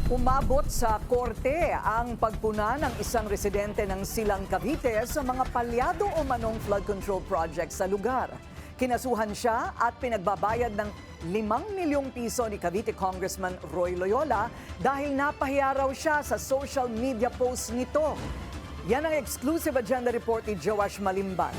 Umabot sa korte ang pagpuna ng isang residente ng Silang Cavite sa mga palyado o manong flood control project sa lugar. Kinasuhan siya at pinagbabayad ng 5 milyong piso ni Cavite Congressman Roy Loyola dahil napahiya raw siya sa social media post nito. Yan ang exclusive agenda report ni Joash Malimban.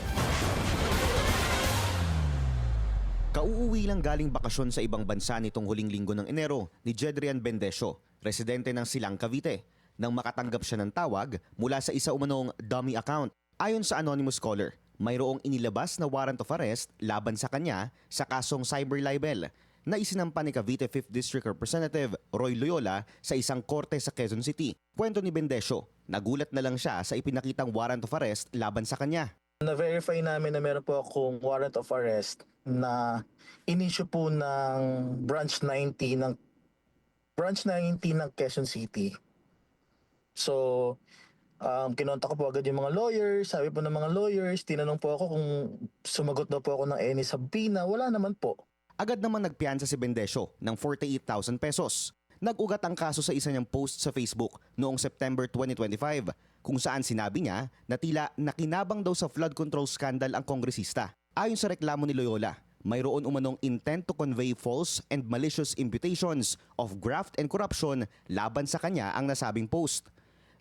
Kauuwi lang galing bakasyon sa ibang bansa nitong huling linggo ng Enero ni Jedrian Bendesio, residente ng Silang Cavite, nang makatanggap siya ng tawag mula sa isa umanong dummy account. Ayon sa anonymous caller, mayroong inilabas na warrant of arrest laban sa kanya sa kasong cyber libel na isinampa ni Cavite 5th District Representative Roy Loyola sa isang korte sa Quezon City. Kwento ni Bendesio, nagulat na lang siya sa ipinakitang warrant of arrest laban sa kanya. Na-verify namin na meron po akong warrant of arrest na in-issue po ng Branch 90 ng Quezon City. So, kinontak ko po agad yung mga lawyers. Sabi po ng mga lawyers, tinanong po ako kung sumagot daw po ako ng any subpoena. Wala naman po. Agad naman nagpiyansa si Bendesio ng 48,000 pesos. Nag-ugat ang kaso sa isa niyang post sa Facebook noong September 2025 kung saan sinabi niya na tila nakinabang daw sa flood control scandal ang kongresista. Ayon sa reklamo ni Loyola, mayroon umanong intent to convey false and malicious imputations of graft and corruption laban sa kanya ang nasabing post.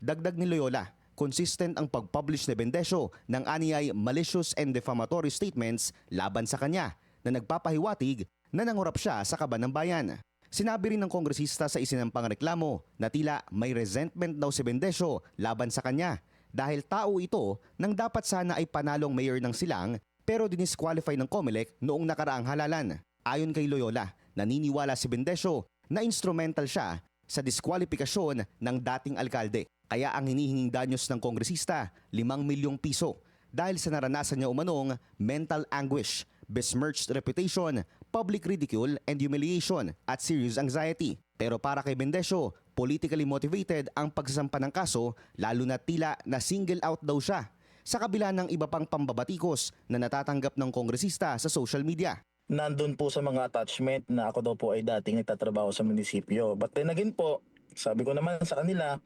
Dagdag ni Loyola, consistent ang pag-publish ni Bendesio ng aniyay malicious and defamatory statements laban sa kanya na nagpapahiwatig na nangurap siya sa kaban ng bayan. Sinabi rin ng kongresista sa isinampang reklamo na tila may resentment daw si Bendesio laban sa kanya dahil tao ito nang dapat sana ay panalong mayor ng Silang pero dinisqualify ng COMELEC noong nakaraang halalan. Ayon kay Loyola, naniniwala si Bendesio na instrumental siya sa diskwalifikasyon ng dating alkalde. Kaya ang hinihinging danyos ng kongresista, 5 milyong piso dahil sa naranasan niya umanong mental anguish, besmirched reputation, public ridicule and humiliation at serious anxiety. Pero para kay Bendesio, politically motivated ang pagsasampa ng kaso lalo na tila na single out daw siya sa kabila ng iba pang pambabatikos na natatanggap ng kongresista sa social media. Nandun po sa mga attachment na ako daw po ay dating nagtatrabaho sa munisipyo. But then again po, sabi ko naman sa kanila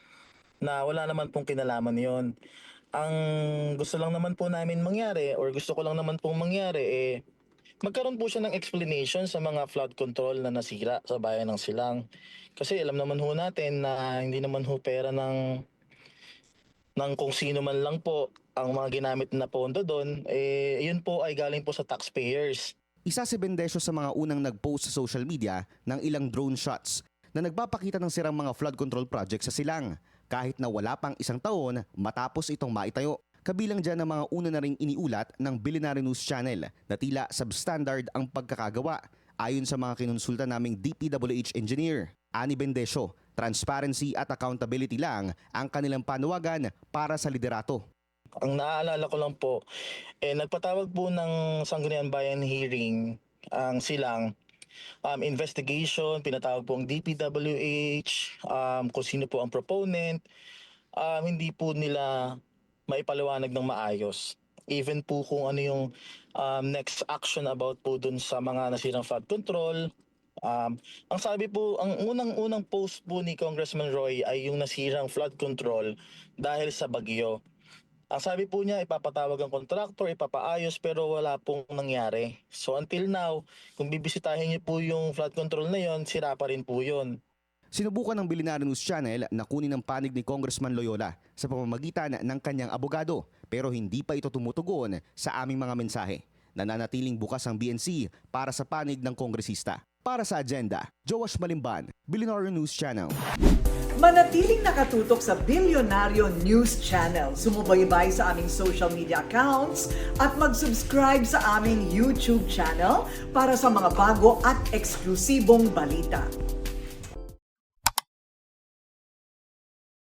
na wala naman pong kinalaman yon. Ang gusto lang naman po namin mangyari or gusto ko lang naman pong mangyari magkaroon po siya ng explanation sa mga flood control na nasira sa bayan ng Silang. Kasi alam naman ho natin na hindi naman ho pera ng kung sino man lang po ang mga ginamit na pondo doon, yun po ay galing po sa taxpayers. Isa si Bendesio sa mga unang nag-post sa social media ng ilang drone shots na nagpapakita ng sirang mga flood control project sa Silang kahit na wala pang isang taon matapos itong maitayo. Kabilang dyan ang mga una na ring iniulat ng Billionaire News Channel na tila substandard ang pagkakagawa ayon sa mga kinonsulta naming DPWH engineer. Ani Bendesio, transparency at accountability lang ang kanilang panawagan para sa liderato. Ang naaalala ko lang po, nagpatawag po ng Sangguniang Bayan hearing ang Silang. Investigation, pinatawag po ang DPWH, kung sino po ang proponent, hindi po nila maipaliwanag ng maayos. Even po kung ano yung next action about po dun sa mga nasirang flood control. Ang sabi po, ang unang-unang post po ni Congressman Roy ay yung nasirang flood control dahil sa bagyo. Ang sabi po niya, ipapatawag ang contractor, ipapaayos, pero wala pong nangyari. So until now, kung bibisitahin niyo po yung flood control na yon, sira pa rin po yun. Sinubukan ng Billionaire News Channel na kunin ang panig ni Congressman Loyola sa pamamagitan ng kanyang abogado pero hindi pa ito tumutugon sa aming mga mensahe. Nananatiling bukas ang BNC para sa panig ng kongresista. Para sa agenda, Joash Malimban, Billionaire News Channel. Manatiling nakatutok sa Billionaire News Channel. Sumubaybay sa aming social media accounts at mag-subscribe sa aming YouTube channel para sa mga bago at eksklusibong balita.